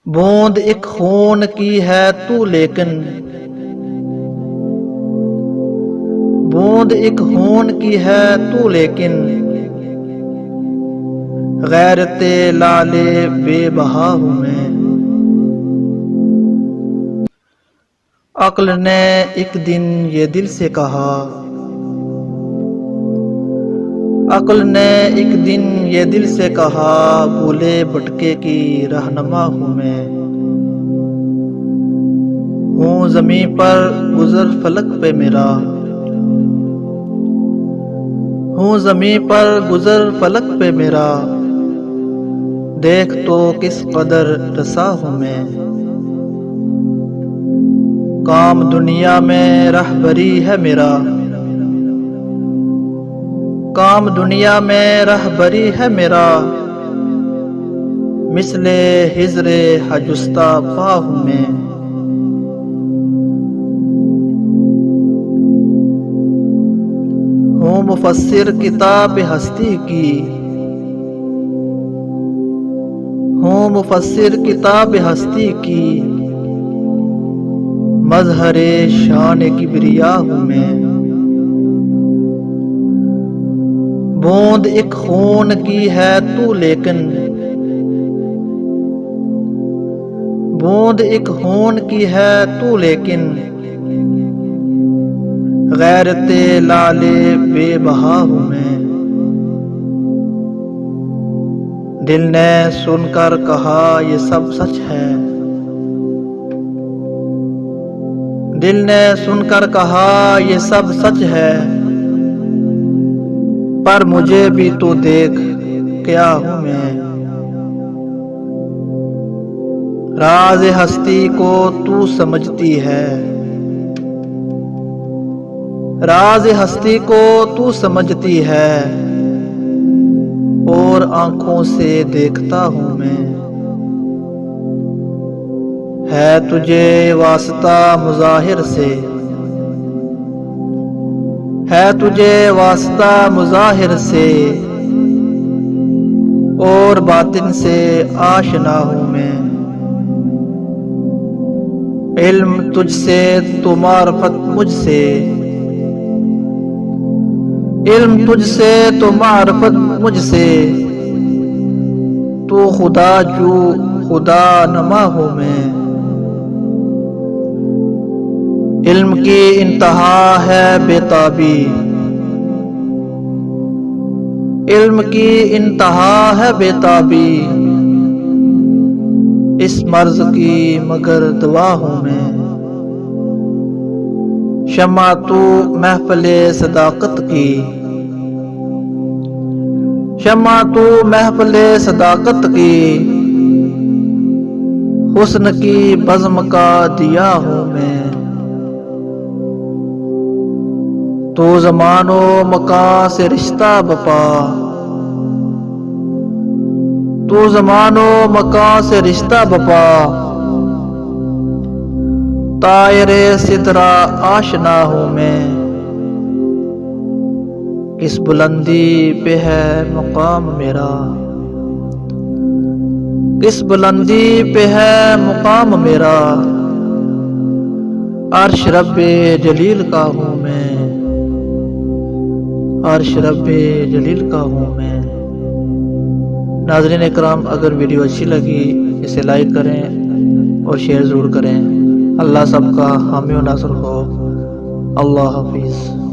بوند ایک خون کی ہے تو لیکن، بوند ایک خون کی ہے تو لیکن، غیرت لالے بے بہا ہوں میں۔ عقل نے ایک دن یہ دل سے کہا، عقل نے ایک دن یہ دل سے کہا، بھولے بھٹکے کی رہنما ہوں میں۔ ہوں زمین پر گزر فلک پہ میرا، ہوں زمین پر گزر فلک پہ میرا، دیکھ تو کس قدر رسا ہوں میں۔ کام دنیا میں رہبری ہے میرا، کام دنیا میں رہبری ہے میرا، مثل ہجر حجستہ پا ہوں میں۔ ہوں مفسر کتاب ہستی کی، ہوں مفسر کتاب ہستی کی، مظہر شان کبریا ہوں میں۔ بوند ایک خون کی ہے تو لیکن، بوند ایک خون کی ہے تو لیکن، غیرت لالے بے بہا ہوں میں۔ دل نے سن کر کہا یہ سب سچ ہے، دل نے سن کر کہا یہ سب سچ ہے، پر مجھے بھی تو دیکھ کیا ہوں میں۔ راز ہستی کو تو سمجھتی ہے، راز ہستی کو تو سمجھتی ہے، اور آنکھوں سے دیکھتا ہوں میں۔ ہے تجھے واسطہ مظاہر سے، ہے تجھے واسطہ مظاہر سے، اور باطن سے آشنا ہوں میں۔ علم تجھ سے تو معرفت مجھ سے، علم تجھ سے تو معرفت مجھ سے، تو خدا جو خدا نما ہوں میں۔ علم کی انتہا ہے بے تابی، علم کی انتہا ہے بے تابی، اس مرض کی مگر دوا ہوں میں۔ شمع تو محفل صداقت کی، شمع تو محفل صداقت کی، حسن کی بزم کا دیا ہوں میں۔ تو زمان و مکان سے رشتہ بپا، تو زمان و مکان سے رشتہ بپا، طائر سدرا آشنا ہوں میں۔ کس بلندی پہ ہے مقام میرا، کس بلندی پہ ہے مقام میرا، عرش رب جلیل کا ہوں میں، عرش رب جلیل کا ہوں میں۔ ناظرین اکرام، اگر ویڈیو اچھی لگی اسے لائک کریں اور شیئر ضرور کریں۔ اللہ سب کا حامی و ناصر ہو۔ اللہ حافظ۔